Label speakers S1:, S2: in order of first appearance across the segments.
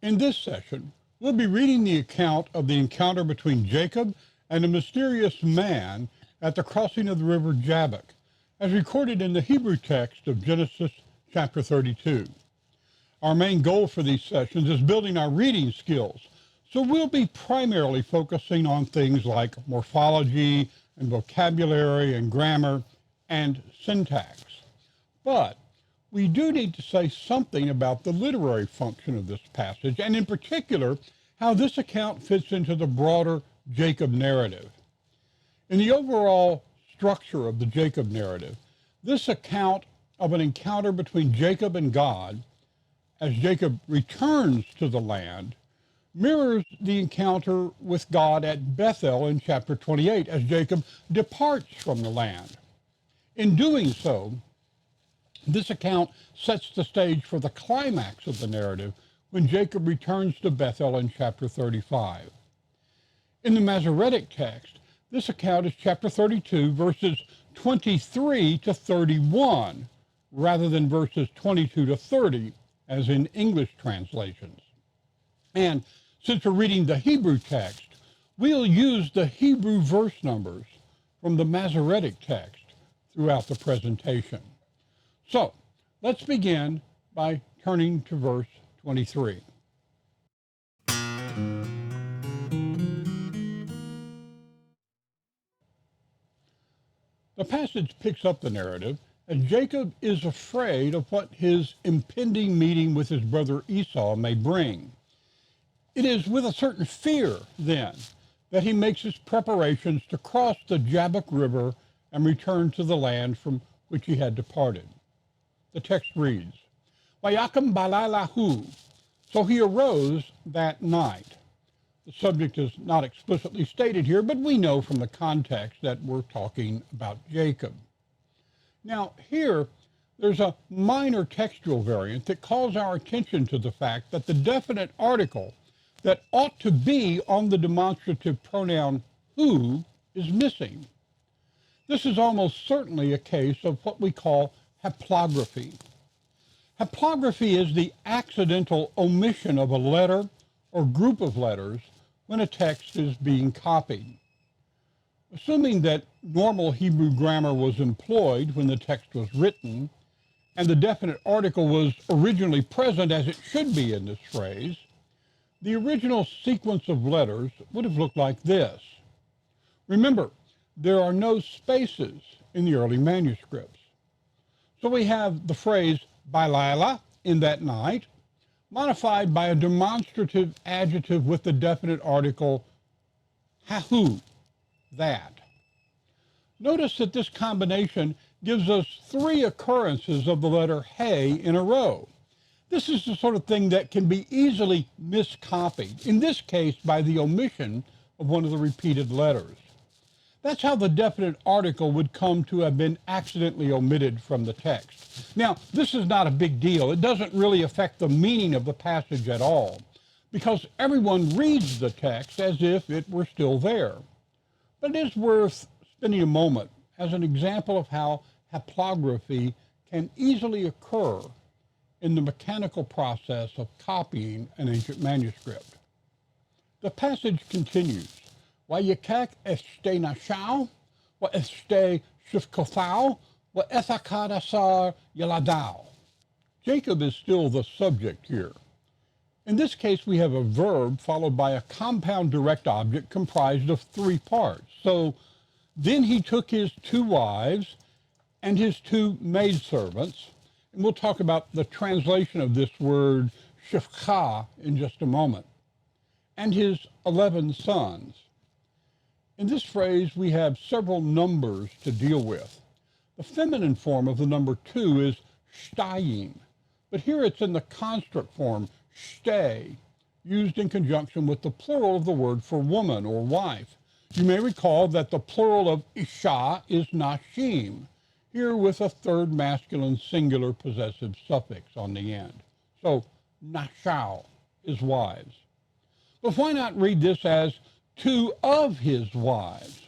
S1: In this session, we'll be reading the account of the encounter between Jacob and a mysterious man at the crossing of the river Jabbok, as recorded in the Hebrew text of Genesis chapter 32. Our main goal for these sessions is building our reading skills, so we'll be primarily focusing on things like morphology and vocabulary and grammar and syntax. But we do need to say something about the literary function of this passage, and in particular, how this account fits into the broader Jacob narrative. In the overall structure of the Jacob narrative, this account of an encounter between Jacob and God, as Jacob returns to the land, mirrors the encounter with God at Bethel in chapter 28, as Jacob departs from the land. In doing so, this account sets the stage for the climax of the narrative when Jacob returns to Bethel in chapter 35. In the Masoretic text, this account is chapter 32, verses 23 to 31, rather than verses 22 to 30, as in English translations. And since we're reading the Hebrew text, we'll use the Hebrew verse numbers from the Masoretic text throughout the presentation. So, let's begin by turning to verse 23. The passage picks up the narrative as Jacob is afraid of what his impending meeting with his brother Esau may bring. It is with a certain fear, then, that he makes his preparations to cross the Jabbok River and return to the land from which he had departed. The text reads, Vayakam balalahu, so he arose that night. The subject is not explicitly stated here, but we know from the context that we're talking about Jacob. Now, here, there's a minor textual variant that calls our attention to the fact that the definite article that ought to be on the demonstrative pronoun who is missing. This is almost certainly a case of what we call haplography. Haplography is the accidental omission of a letter or group of letters when a text is being copied. Assuming that normal Hebrew grammar was employed when the text was written, and the definite article was originally present as it should be in this phrase, the original sequence of letters would have looked like this. Remember, there are no spaces in the early manuscripts. So we have the phrase Bailala, in that night, modified by a demonstrative adjective with the definite article hahu, that. Notice that this combination gives us 3 occurrences of the letter he in a row. This is the sort of thing that can be easily miscopied, in this case by the omission of one of the repeated letters. That's how the definite article would come to have been accidentally omitted from the text. Now, this is not a big deal. It doesn't really affect the meaning of the passage at all, because everyone reads the text as if it were still there. But it is worth spending a moment as an example of how haplography can easily occur in the mechanical process of copying an ancient manuscript. The passage continues. Vayikach este nashau, wa este shifkothau, wa ethakadasar yaladau. Jacob is still the subject here. In this case, we have a verb followed by a compound direct object comprised of 3 parts. So, then he took his 2 wives and his 2 maidservants, and we'll talk about the translation of this word shifcha in just a moment, and his 11 sons. In this phrase, we have several numbers to deal with. The feminine form of the number 2 is shtayim, but here it's in the construct form, shtay, used in conjunction with the plural of the word for woman or wife. You may recall that the plural of isha is nashim, here with a 3rd masculine singular possessive suffix on the end. So, nashau is wives. But why not read this as 2 of his wives?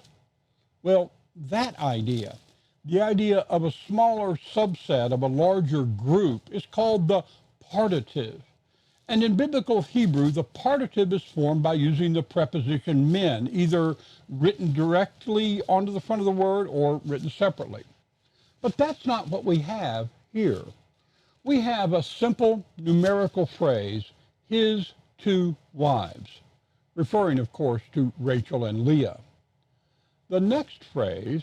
S1: Well, that idea, the idea of a smaller subset of a larger group, is called the partitive. And in biblical Hebrew, the partitive is formed by using the preposition men, either written directly onto the front of the word or written separately. But that's not what we have here. We have a simple numerical phrase, his two wives, referring, of course, to Rachel and Leah. The next phrase,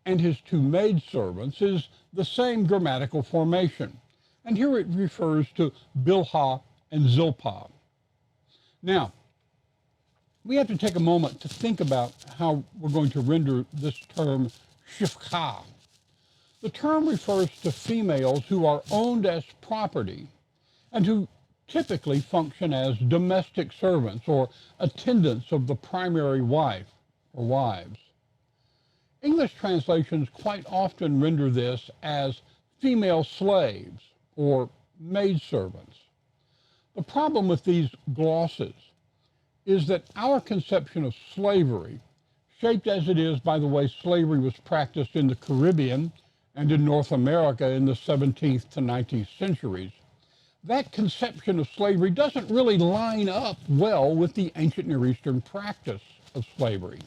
S1: and his two maidservants, is the same grammatical formation. And here it refers to Bilhah and Zilpah. Now, we have to take a moment to think about how we're going to render this term shifcha. The term refers to females who are owned as property and who typically function as domestic servants or attendants of the primary wife or wives. English translations quite often render this as female slaves or maidservants. The problem with these glosses is that our conception of slavery, shaped as it is by the way slavery was practiced in the Caribbean and in North America in the 17th to 19th centuries, that conception of slavery doesn't really line up well with the ancient Near Eastern practice of slavery.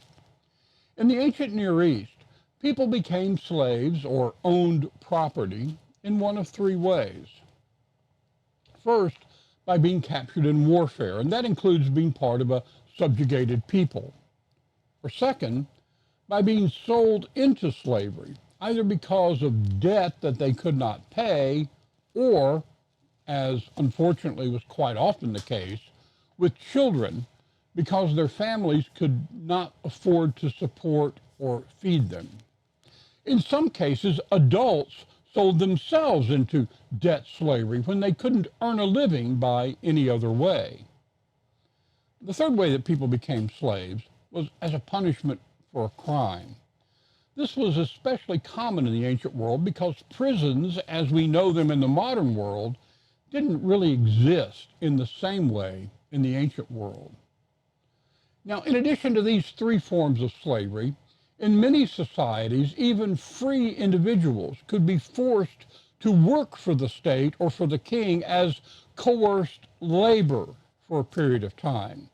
S1: In the ancient Near East, people became slaves or owned property in one of three ways. First, by being captured in warfare, and that includes being part of a subjugated people. Or second, by being sold into slavery, either because of debt that they could not pay, or, as unfortunately was quite often the case, with children because their families could not afford to support or feed them. In some cases, adults sold themselves into debt slavery when they couldn't earn a living by any other way. The third way that people became slaves was as a punishment for a crime. This was especially common in the ancient world because prisons, as we know them in the modern world, didn't really exist in the same way in the ancient world. Now, in addition to these three forms of slavery, in many societies, even free individuals could be forced to work for the state or for the king as coerced labor for a period of time.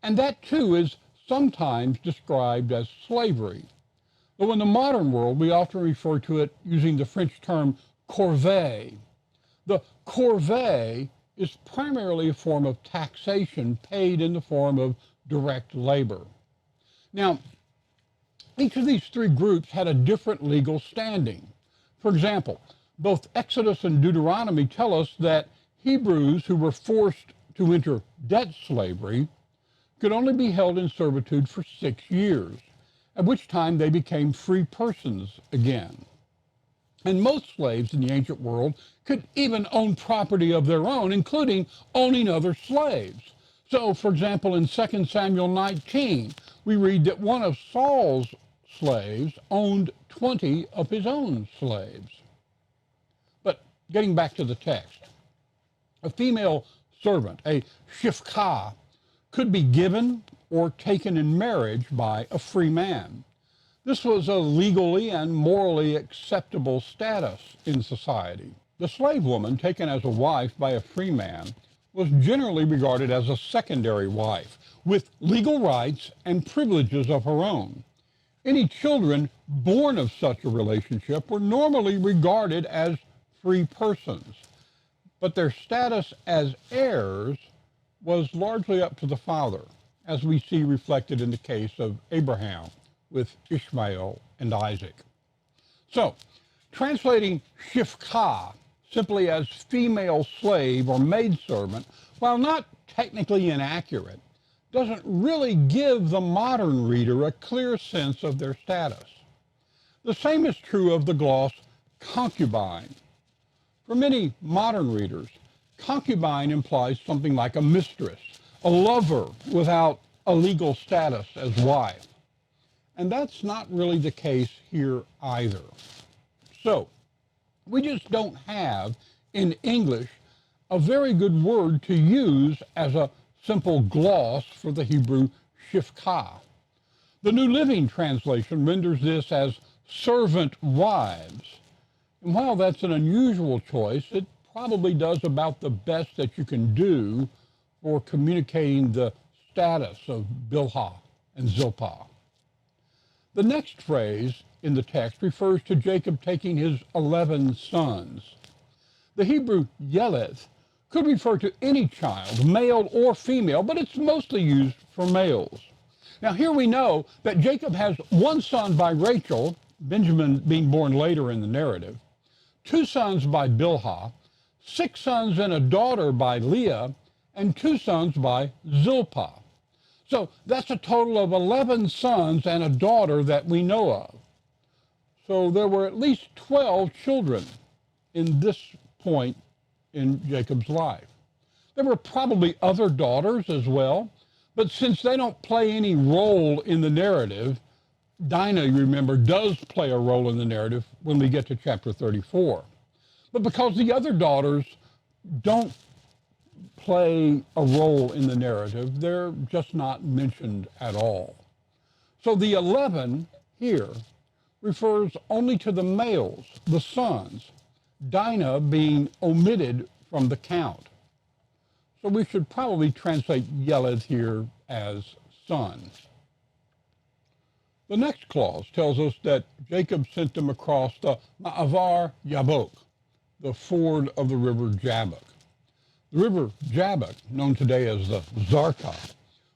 S1: And that too is sometimes described as slavery. Though in the modern world, we often refer to it using the French term corvée. The corvée is primarily a form of taxation paid in the form of direct labor. Now, each of these three groups had a different legal standing. For example, both Exodus and Deuteronomy tell us that Hebrews who were forced to enter debt slavery could only be held in servitude for 6 years, at which time they became free persons again. And most slaves in the ancient world could even own property of their own, including owning other slaves. So, for example, in 2 Samuel 19, we read that one of Saul's slaves owned 20 of his own slaves. But getting back to the text, a female servant, a shifcha, could be given or taken in marriage by a free man. This was a legally and morally acceptable status in society. The slave woman taken as a wife by a free man was generally regarded as a secondary wife with legal rights and privileges of her own. Any children born of such a relationship were normally regarded as free persons, but their status as heirs was largely up to the father, as we see reflected in the case of Abraham with Ishmael and Isaac. So, translating shifcha simply as female slave or maidservant, while not technically inaccurate, doesn't really give the modern reader a clear sense of their status. The same is true of the gloss concubine. For many modern readers, concubine implies something like a mistress, a lover without a legal status as wife. And that's not really the case here either. So, we just don't have in English a very good word to use as a simple gloss for the Hebrew shifcha. The New Living Translation renders this as servant wives. And while that's an unusual choice, it probably does about the best that you can do for communicating the status of Bilhah and Zilpah. The next phrase in the text refers to Jacob taking his 11 sons. The Hebrew yeleth could refer to any child, male or female, but it's mostly used for males. Now here we know that Jacob has one son by Rachel, Benjamin being born later in the narrative, two sons by Bilhah, 6 sons and a daughter by Leah, and 2 sons by Zilpah. So that's a total of 11 sons and a daughter that we know of. So there were at least 12 children in this point in Jacob's life. There were probably other daughters as well, but since they don't play any role in the narrative, Dinah, you remember, does play a role in the narrative when we get to chapter 34. But because the other daughters don't play a role in the narrative, they're just not mentioned at all. So the 11 here refers only to the males, the sons, Dinah being omitted from the count. So we should probably translate Yeled here as son. The next clause tells us that Jacob sent them across the Ma'avar Jabbok, the ford of the river Jabbok. The river Jabbok, known today as the Zarka,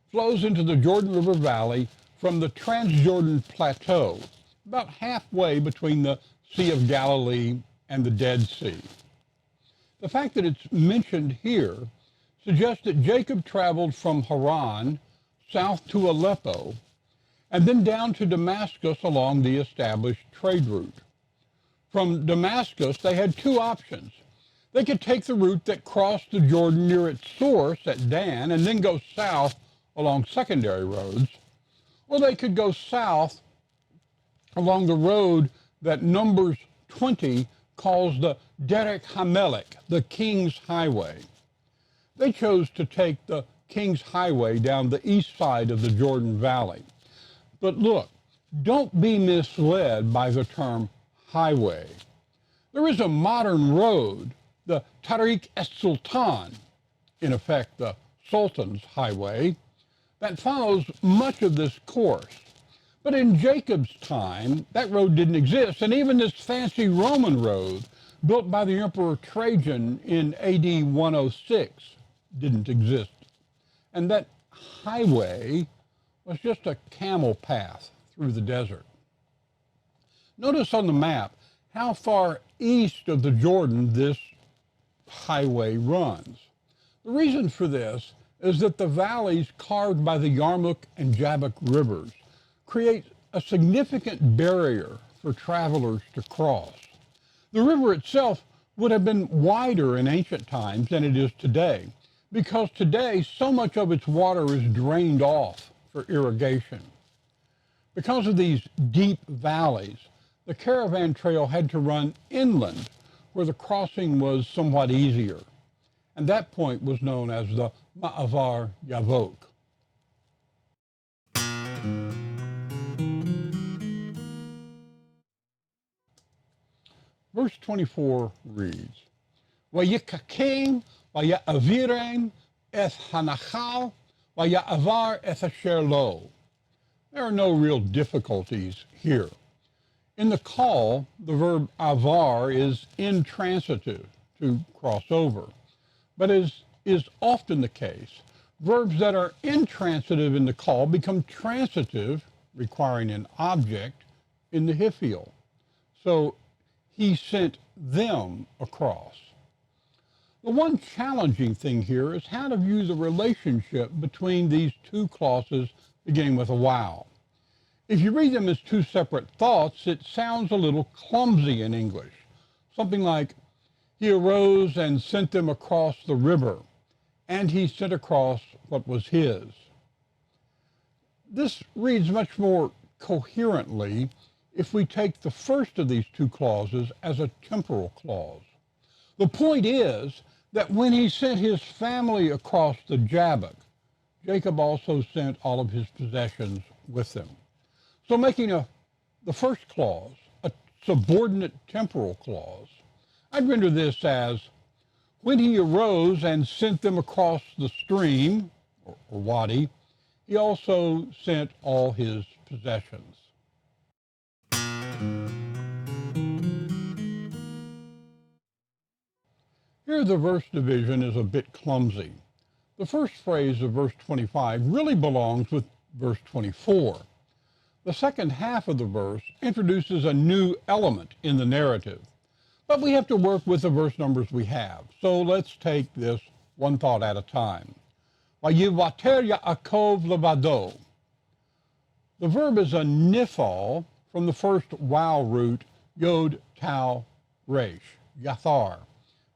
S1: flows into the Jordan River Valley from the Transjordan Plateau, about halfway between the Sea of Galilee and the Dead Sea. The fact that it's mentioned here suggests that Jacob traveled from Haran south to Aleppo and then down to Damascus along the established trade route. From Damascus, they had 2 options. They could take the route that crossed the Jordan near its source at Dan and then go south along secondary roads, or they could go south along the road that Numbers 20 calls the Derek HaMelech, the King's Highway. They chose to take the King's Highway down the east side of the Jordan Valley. But look, don't be misled by the term highway. There is a modern road, the Tariq es-Sultan, in effect the Sultan's Highway, that follows much of this course. But in Jacob's time, that road didn't exist, and even this fancy Roman road, built by the Emperor Trajan in AD 106, didn't exist. And that highway was just a camel path through the desert. Notice on the map how far east of the Jordan this highway runs. The reason for this is that the valleys carved by the Yarmouk and Jabbok rivers create a significant barrier for travelers to cross. The river itself would have been wider in ancient times than it is today, because today so much of its water is drained off for irrigation. Because of these deep valleys, the caravan trail had to run inland, where the crossing was somewhat easier. And that point was known as the Ma'avar Jabbok. Verse 24 reads, Vayikakim vaya'avirem eth hanachal vaya'avar eth asher lo. There are no real difficulties here. In the call, the verb avar is intransitive, to cross over. But as is often the case, verbs that are intransitive in the call become transitive, requiring an object, in the hiphil. So he sent them across. The one challenging thing here is how to view the relationship between these 2 clauses beginning with a wow. If you read them as 2 separate thoughts, it sounds a little clumsy in English. Something like, he arose and sent them across the river, and he sent across what was his. This reads much more coherently if we take the first of these 2 clauses as a temporal clause. The point is that when he sent his family across the Jabbok, Jacob also sent all of his possessions with them. So making the first clause a subordinate temporal clause, I'd render this as, When he arose and sent them across the stream, or wadi, he also sent all his possessions. Here the verse division is a bit clumsy. The first phrase of verse 25 really belongs with verse 24. The second half of the verse introduces a new element in the narrative, but we have to work with the verse numbers we have. So let's take this one thought at a time. Vayivater Yaakov levado. The verb is a nifal from the first vowel root yod, tau, resh, yathar,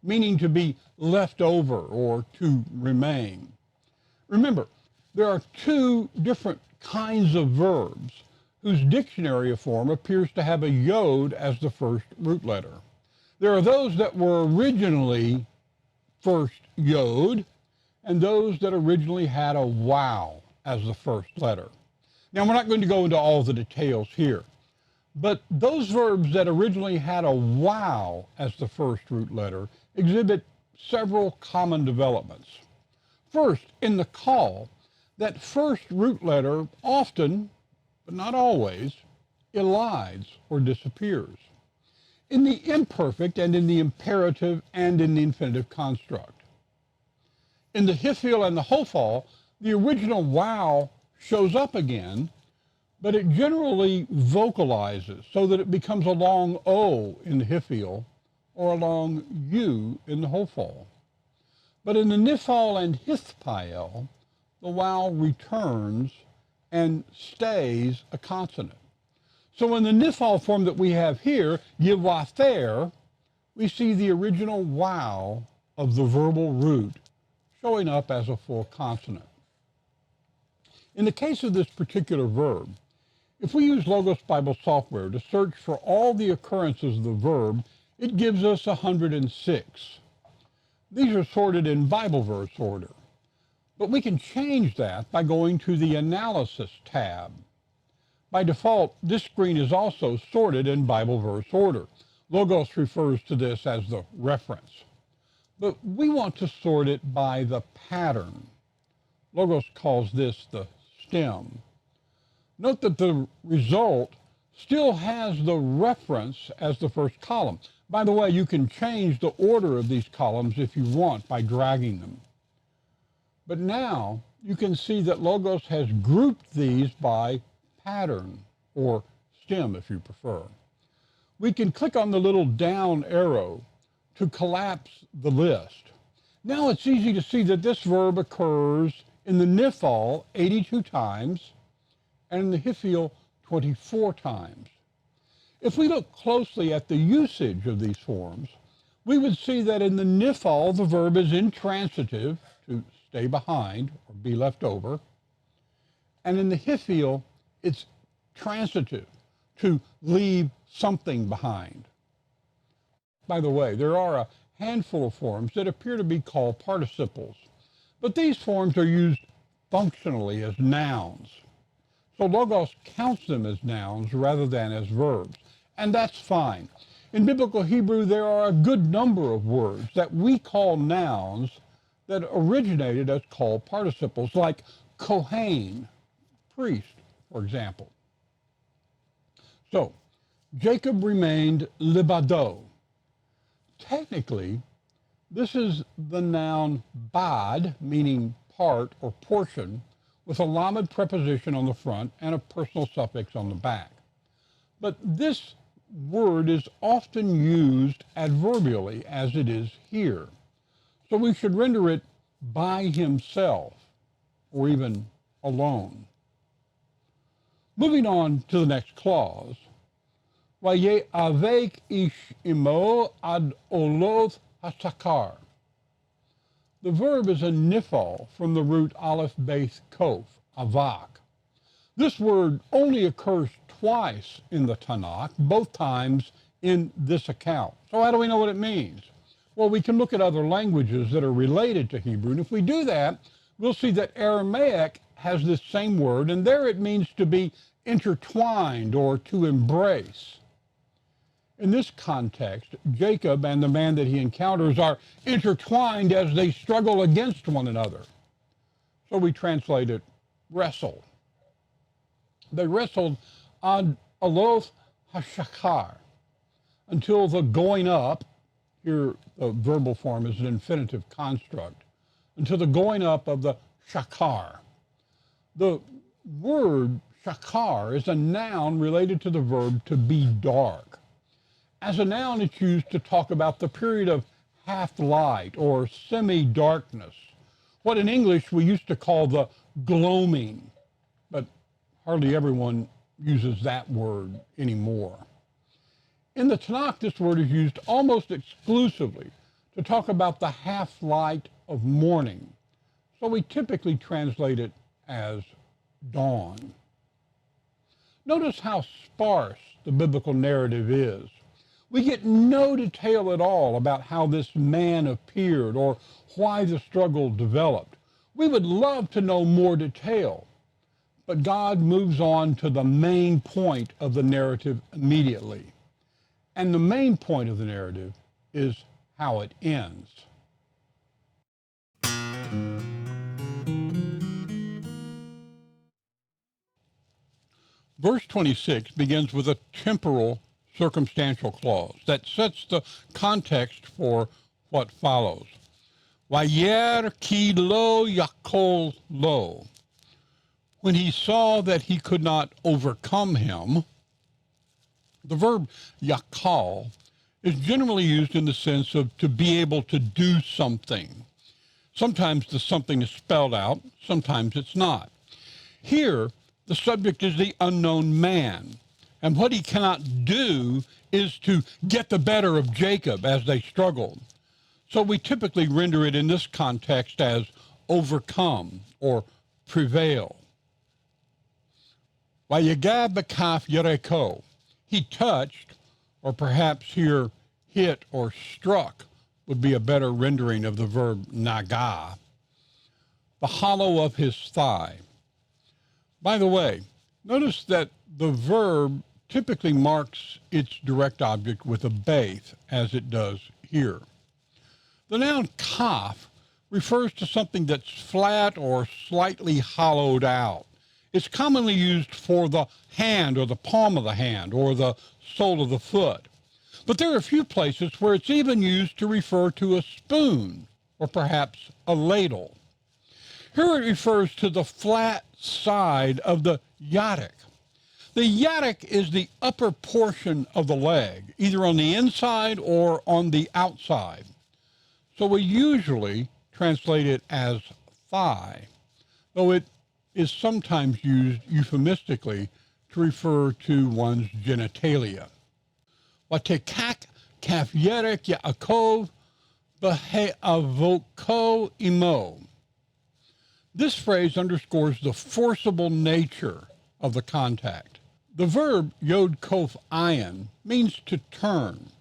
S1: meaning to be left over or to remain. Remember, there are two different kinds of verbs whose dictionary form appears to have a yod as the first root letter. There are those that were originally first yod and those that originally had a wow as the first letter. Now, we're not going to go into all the details here, but those verbs that originally had a wow as the first root letter exhibit several common developments. First, in the call, that first root letter often, but not always, elides or disappears. In the imperfect and in the imperative and in the infinitive construct. In the hifil and the hofal, the original wow shows up again, but it generally vocalizes so that it becomes a long O in the hifil or a long U in the hofal. But in the nifal and hithpael, the vowel returns and stays a consonant. So in the nifal form that we have here, yivather, we see the original vowel of the verbal root showing up as a full consonant. In the case of this particular verb, if we use Logos Bible software to search for all the occurrences of the verb, it gives us 106. These are sorted in Bible verse order, but we can change that by going to the Analysis tab. By default, this screen is also sorted in Bible verse order. Logos refers to this as the reference, but we want to sort it by the pattern. Logos calls this the stem. Note that the result still has the reference as the first column. By the way, you can change the order of these columns if you want by dragging them. But now you can see that Logos has grouped these by pattern, or stem if you prefer. We can click on the little down arrow to collapse the list. Now it's easy to see that this verb occurs in the nifal 82 times and in the hifil 24 times. If we look closely at the usage of these forms, we would see that in the nifal the verb is intransitive, to stay behind or be left over, and in the hifil it's transitive, to leave something behind. By the way, there are a handful of forms that appear to be called participles, but these forms are used functionally as nouns. So Logos counts them as nouns rather than as verbs, and that's fine. In biblical Hebrew, there are a good number of words that we call nouns that originated as called participles, like Kohen, priest, for example. So, Jacob remained libado. Technically, this is the noun bad, meaning part or portion, with a lamed preposition on the front and a personal suffix on the back. But this word is often used adverbially, as it is here. So we should render it by himself, or even alone. Moving on to the next clause. Vaye'avek ish imo ad oloth hasakar. The verb is a nifal from the root aleph beis kof, avak. This word only occurs twice in the Tanakh, both times in this account. So how do we know what it means? Well, we can look at other languages that are related to Hebrew, and if we do that, we'll see that Aramaic has this same word, and there it means to be intertwined or to embrace. In this context, Jacob and the man that he encounters are intertwined as they struggle against one another. So we translate it wrestle. They wrestled ad aloth hashakar, until the going up, here the verbal form is an infinitive construct, until the going up of the shakar. The word shakar is a noun related to the verb to be dark. As a noun, it's used to talk about the period of half-light or semi-darkness, what in English we used to call the gloaming, but hardly everyone uses that word anymore. In the Tanakh, this word is used almost exclusively to talk about the half-light of morning, so we typically translate it as dawn. Notice how sparse the biblical narrative is. We get no detail at all about how this man appeared or why the struggle developed. We would love to know more detail, but God moves on to the main point of the narrative immediately. And the main point of the narrative is how it ends. Verse 26 begins with a temporal circumstantial clause that sets the context for what follows. Vayer ki lo yakol lo. When he saw that he could not overcome him, the verb yakal is generally used in the sense of to be able to do something. Sometimes the something is spelled out, sometimes it's not. Here, the subject is the unknown man, and what he cannot do is to get the better of Jacob as they struggled. So we typically render it in this context as overcome or prevail. Vayagab b'kaf yereko. He touched, or perhaps here hit or struck would be a better rendering of the verb naga, the hollow of his thigh. By the way, notice that the verb typically marks its direct object with a beth, as it does here. The noun kaf refers to something that's flat or slightly hollowed out. It's commonly used for the hand or the palm of the hand or the sole of the foot. But there are a few places where it's even used to refer to a spoon or perhaps a ladle. Here it refers to the flat side of the yadok. The yadok is the upper portion of the leg, either on the inside or on the outside. So we usually translate it as thigh, though it is sometimes used euphemistically to refer to one's genitalia. Vatekak kaf yerek Yaakov b'he'avoko imo. This phrase underscores the forcible nature of the contact. The verb yod kof ayin means to turn.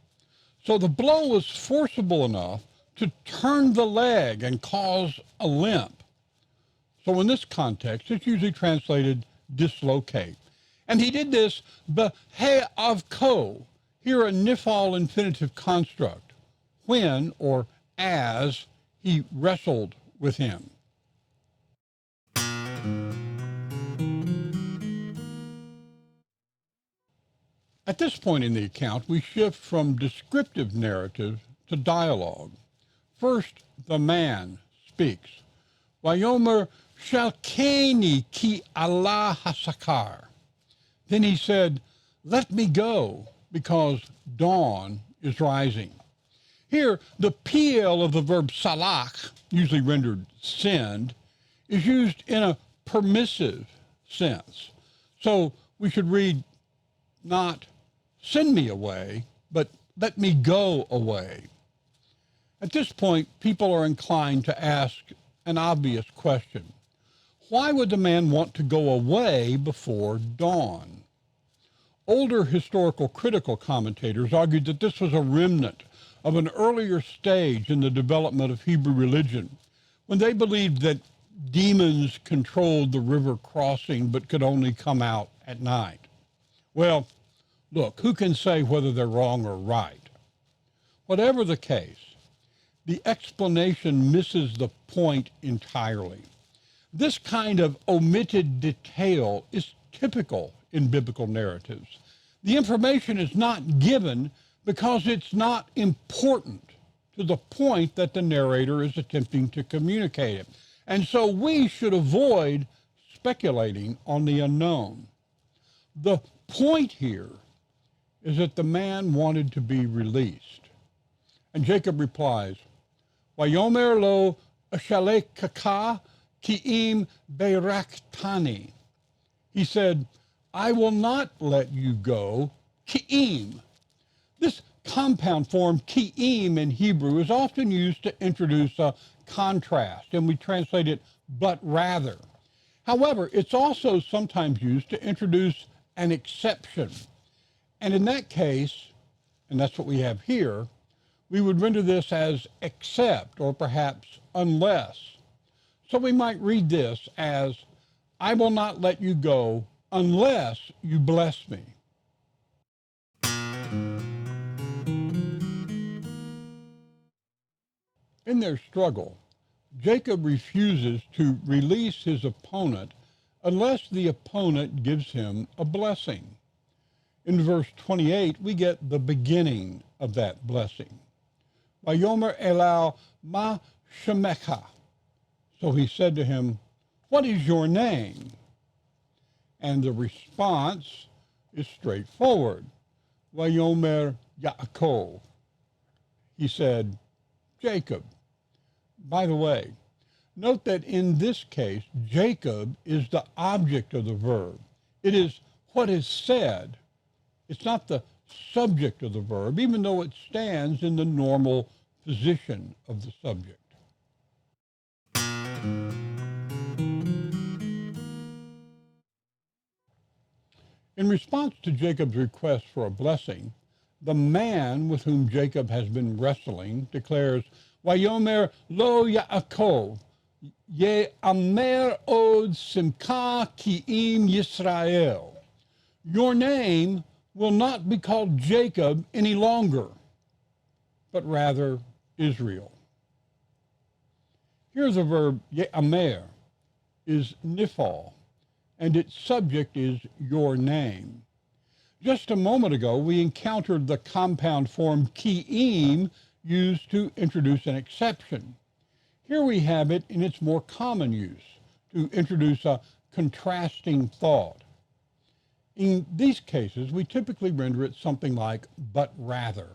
S1: So the blow was forcible enough to turn the leg and cause a limp. So in this context, it's usually translated dislocate. And he did this b'he'avko, here a nifal infinitive construct, when or as he wrestled with him. At this point in the account, we shift from descriptive narrative to dialogue. First, the man speaks. Vayomer shalkeni ki Allah hasakar. Then he said, let me go, because dawn is rising. Here, the PL of the verb salach, usually rendered send, is used in a permissive sense. So we should read not send me away, but let me go away. At this point, people are inclined to ask an obvious question. Why would the man want to go away before dawn? Older historical critical commentators argued that this was a remnant of an earlier stage in the development of Hebrew religion, when they believed that demons controlled the river crossing but could only come out at night. Well, Look, who can say whether they're wrong or right? Whatever the case, the explanation misses the point entirely. This kind of omitted detail is typical in biblical narratives. The information is not given because it's not important to the point that the narrator is attempting to communicate it. And so we should avoid speculating on the unknown. The point here is that the man wanted to be released. And Jacob replies, Vayomer lo ashalekaka ki'im beraktani. He said, I will not let you go, ki'im. This compound form, ki'im in Hebrew, is often used to introduce a contrast, and we translate it, but rather. However, it's also sometimes used to introduce an exception. And in that case, and that's what we have here, we would render this as except, or perhaps unless. So we might read this as, I will not let you go unless you bless me. In their struggle, Jacob refuses to release his opponent unless the opponent gives him a blessing. In verse 28, we get the beginning of that blessing. Vayomer elau ma shemecha. So he said to him, what is your name? And the response is straightforward. Vayomer Yaakov. He said, Jacob. By the way, note that in this case, Jacob is the object of the verb. It is what is said. It's not the subject of the verb, even though it stands in the normal position of the subject. In response to Jacob's request for a blessing, the man with whom Jacob has been wrestling declares, Vayomer lo Yaakov, Ye'amer od simcha ki'im Yisrael. Your name will not be called Jacob any longer, but rather Israel. Here the verb Ye'amer is nifal, and its subject is your name. Just a moment ago, we encountered the compound form ki'im used to introduce an exception. Here we have it in its more common use, to introduce a contrasting thought. In these cases, we typically render it something like, but rather.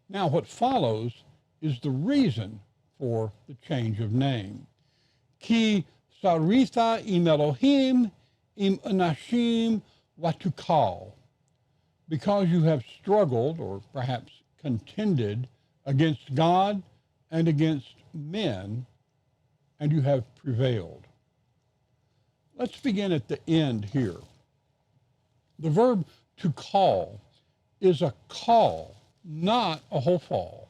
S1: Now, what follows is the reason for the change of name. Ki saritha im Elohim im anashim watukal. Because you have struggled, or perhaps contended, against God and against men, and you have prevailed. Let's begin at the end here. The verb to call is a call, not a hofal.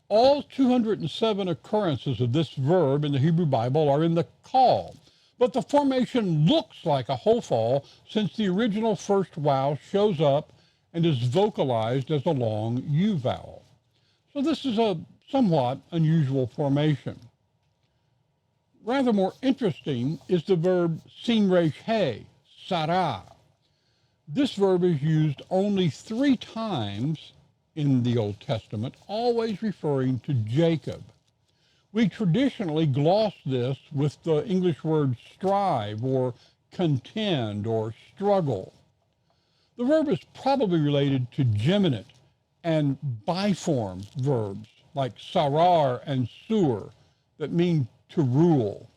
S1: All 207 occurrences of this verb in the Hebrew Bible are in the call, but the formation looks like a hofal since the original first vowel shows up and is vocalized as a long U vowel. So this is a somewhat unusual formation. Rather more interesting is the verb sin resh he, sarah. This verb is used only 3 times in the Old Testament, always referring to Jacob. We traditionally gloss this with the English word strive or contend or struggle. The verb is probably related to geminate and biform verbs like sarar and sur that mean to rule.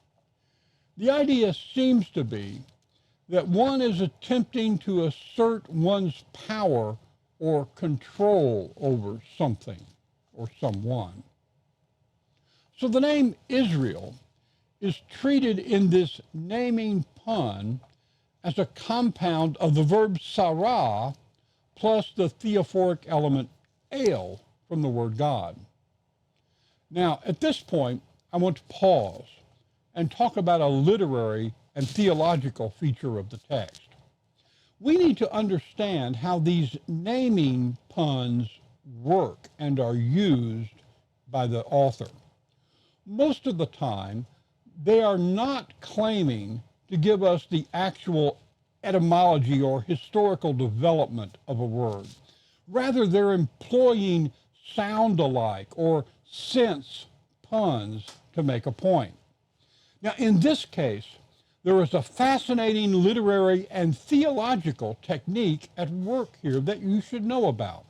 S1: The idea seems to be that one is attempting to assert one's power or control over something or someone. So the name Israel is treated in this naming pun as a compound of the verb sarah plus the theophoric element el from the word God. Now, at this point, I want to pause and talk about a literary and theological feature of the text. We need to understand how these naming puns work and are used by the author. Most of the time, they are not claiming to give us the actual etymology or historical development of a word. Rather, they're employing sound-alike or sense puns to make a point. Now, in this case, there is a fascinating literary and theological technique at work here that you should know about.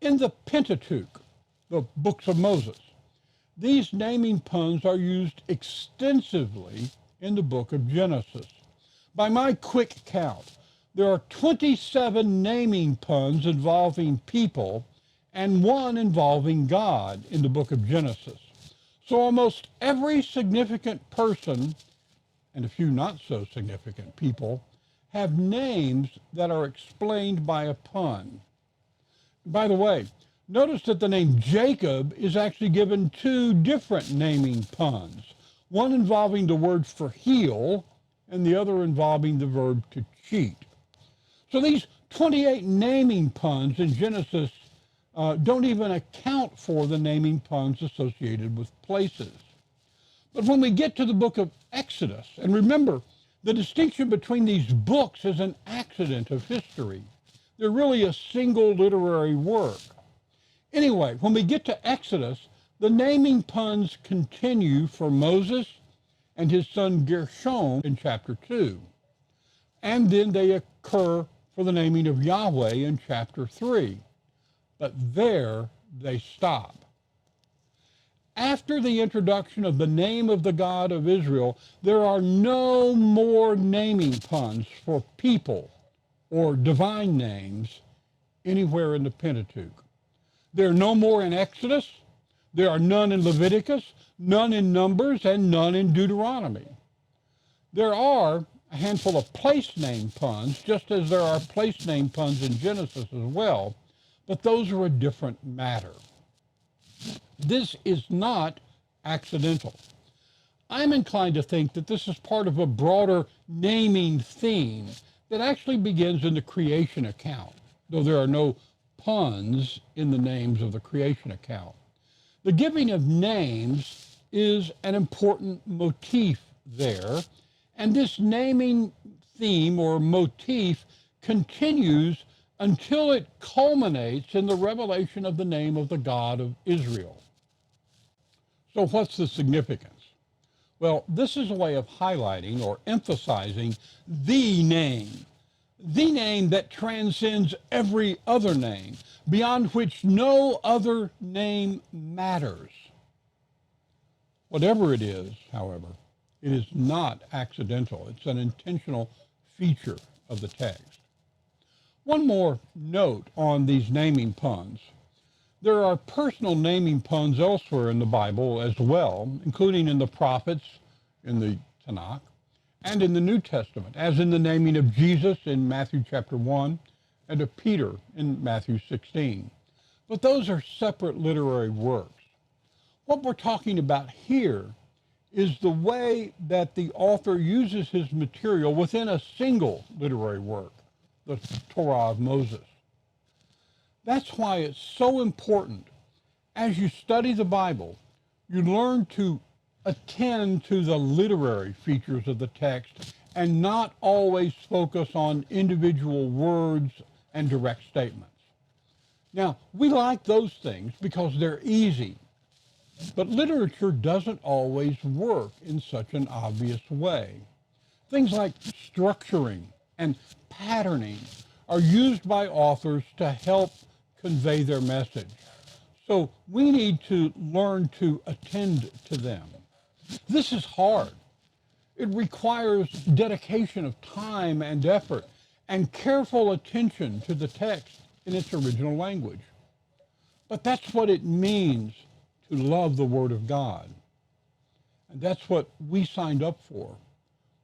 S1: In the Pentateuch, the books of Moses, these naming puns are used extensively in the book of Genesis. By my quick count, there are 27 naming puns involving people and one involving God in the book of Genesis. So almost every significant person and a few not so significant people have names that are explained by a pun. By the way, notice that the name Jacob is actually given two different naming puns, one involving the word for heel and the other involving the verb to cheat. So these 28 naming puns in Genesis don't even account for the naming puns associated with places. But when we get to the book of Exodus, and remember, the distinction between these books is an accident of history. They're really a single literary work. Anyway, when we get to Exodus, the naming puns continue for Moses and his son Gershom in chapter 2. And then they occur for the naming of Yahweh in chapter 3. But there they stop. After the introduction of the name of the God of Israel, there are no more naming puns for people or divine names anywhere in the Pentateuch. There are no more in Exodus, there are none in Leviticus, none in Numbers, and none in Deuteronomy. There are a handful of place name puns, just as there are place name puns in Genesis as well, but those are a different matter. This is not accidental. I'm inclined to think that this is part of a broader naming theme that actually begins in the creation account, though there are no puns in the names of the creation account. The giving of names is an important motif there, and this naming theme or motif continues until it culminates in the revelation of the name of the God of Israel. So what's the significance? Well, this is a way of highlighting or emphasizing the name that transcends every other name, beyond which no other name matters. Whatever it is, however, it is not accidental. It's an intentional feature of the text. One more note on these naming puns. There are personal naming puns elsewhere in the Bible as well, including in the prophets, in the Tanakh, and in the New Testament, as in the naming of Jesus in Matthew chapter 1 and of Peter in Matthew 16. But those are separate literary works. What we're talking about here is the way that the author uses his material within a single literary work, the Torah of Moses. That's why it's so important. As you study the Bible, you learn to attend to the literary features of the text and not always focus on individual words and direct statements. Now, we like those things because they're easy, but literature doesn't always work in such an obvious way. Things like structuring and patterning are used by authors to help convey their message. So we need to learn to attend to them. This is hard. It requires dedication of time and effort and careful attention to the text in its original language. But that's what it means to love the Word of God. And that's what we signed up for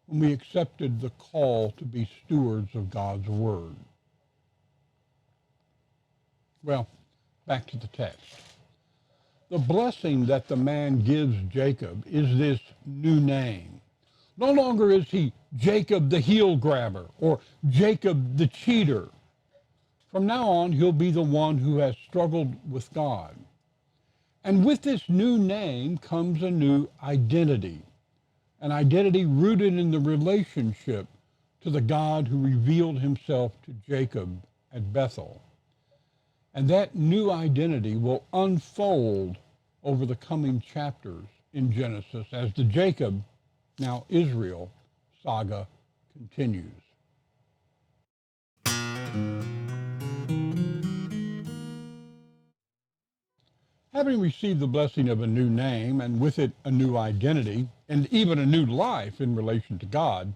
S1: when we accepted the call to be stewards of God's Word. Well, back to the text. The blessing that the man gives Jacob is this new name. No longer is he Jacob the heel grabber or Jacob the cheater. From now on, he'll be the one who has struggled with God. And with this new name comes a new identity, an identity rooted in the relationship to the God who revealed himself to Jacob at Bethel. And that new identity will unfold over the coming chapters in Genesis as the Jacob, now Israel, saga continues. Having received the blessing of a new name and with it a new identity and even a new life in relation to God,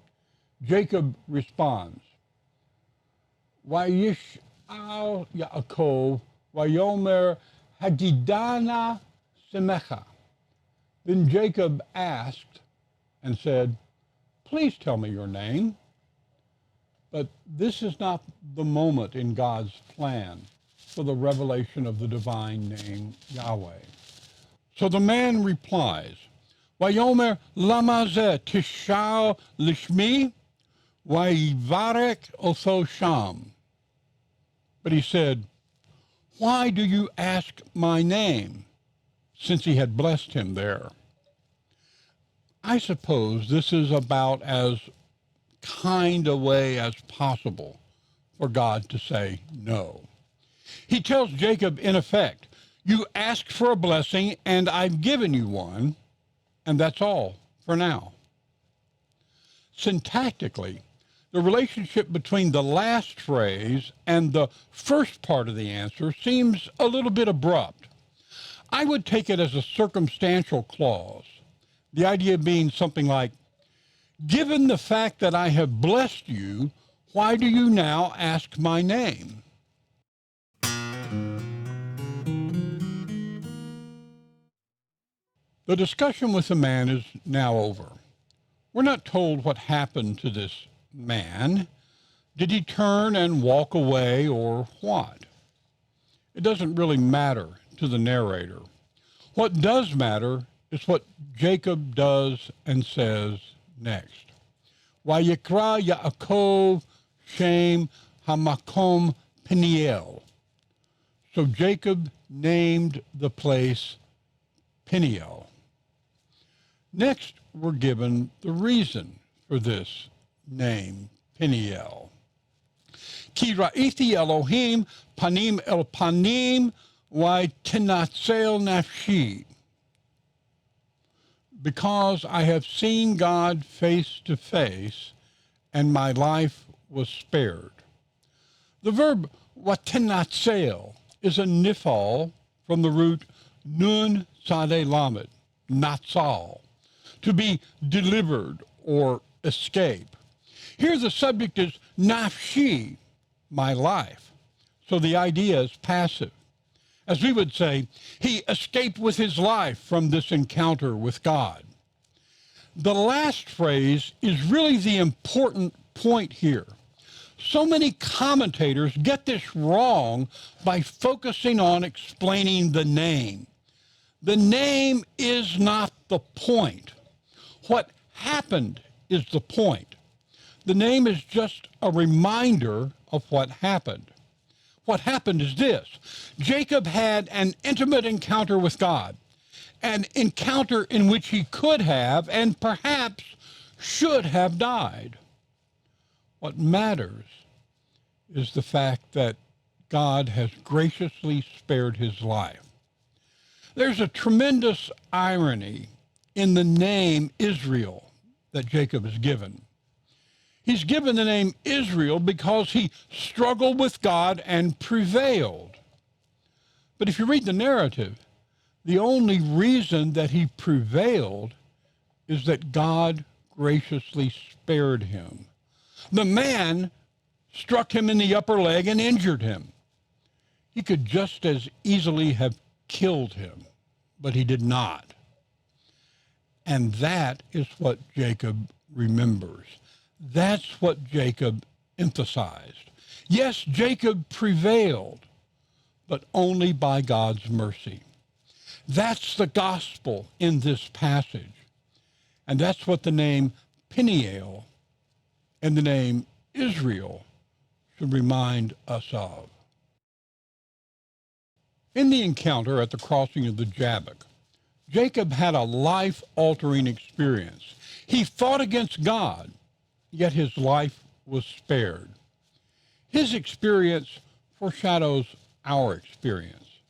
S1: Jacob responds, Vayish'al Yaakov, Vayomer Hagidana Semecha. Then Jacob asked and said, Please tell me your name. But this is not the moment in God's plan for the revelation of the divine name Yahweh. So the man replies, Vayomer lama zeh tishal lishmi, vayivarek otho sham. But he said, Why do you ask my name? Since he had blessed him there. I suppose this is about as kind a way as possible for God to say no. He tells Jacob, in effect, you asked for a blessing and I've given you one, and that's all for now. Syntactically, the relationship between the last phrase and the first part of the answer seems a little bit abrupt. I would take it as a circumstantial clause, the idea being something like, given the fact that I have blessed you, why do you now ask my name? The discussion with the man is now over. We're not told what happened to this man. Did he turn and walk away or what? It doesn't really matter to the narrator. What does matter is what Jacob does and says next. Vayikra Yaakov Shem Hamakom Peniel. So Jacob named the place Peniel. Next, we're given the reason for this name, Peniel. Ki ra'iti Elohim panim el panim v'tinatzel nafshi. Because I have seen God face to face, and my life was spared. The verb watinatzel is a nifal from the root nun sade lamed, natsal, to be delivered or escape. Here the subject is nafshi, my life. So the idea is passive. As we would say, he escaped with his life from this encounter with God. The last phrase is really the important point here. So many commentators get this wrong by focusing on explaining the name. The name is not the point. What happened is the point. The name is just a reminder of what happened. What happened is this. Jacob had an intimate encounter with God, an encounter in which he could have and perhaps should have died. What matters is the fact that God has graciously spared his life. There's a tremendous irony in the name Israel that Jacob is given. He's given the name Israel because he struggled with God and prevailed. But if you read the narrative, the only reason that he prevailed is that God graciously spared him. The man struck him in the upper leg and injured him. He could just as easily have killed him, but he did not. And that is what Jacob remembers. That's what Jacob emphasized. Yes, Jacob prevailed, but only by God's mercy. That's the gospel in this passage. And that's what the name Peniel and the name Israel should remind us of. In the encounter at the crossing of the Jabbok, Jacob had a life-altering experience. He fought against God, yet his life was spared. His experience foreshadows our experience.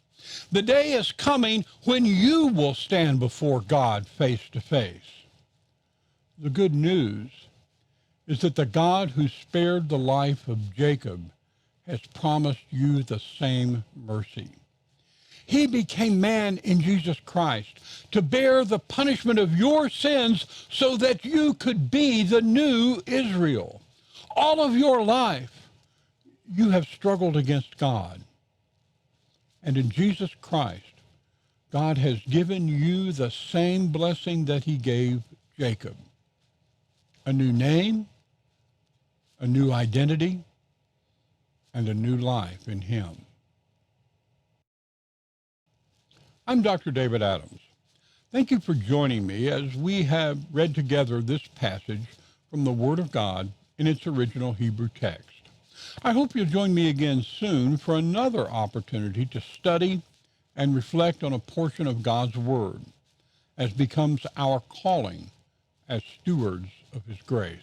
S1: The day is coming when you will stand before God face to face. The good news is that the God who spared the life of Jacob has promised you the same mercy. He became man in Jesus Christ to bear the punishment of your sins so that you could be the new Israel. All of your life, you have struggled against God. And in Jesus Christ, God has given you the same blessing that he gave Jacob. A new name, a new identity, and a new life in him. I'm Dr. David Adams. Thank you for joining me as we have read together this passage from the Word of God in its original Hebrew text. I hope you'll join me again soon for another opportunity to study and reflect on a portion of God's Word as becomes our calling as stewards of his grace.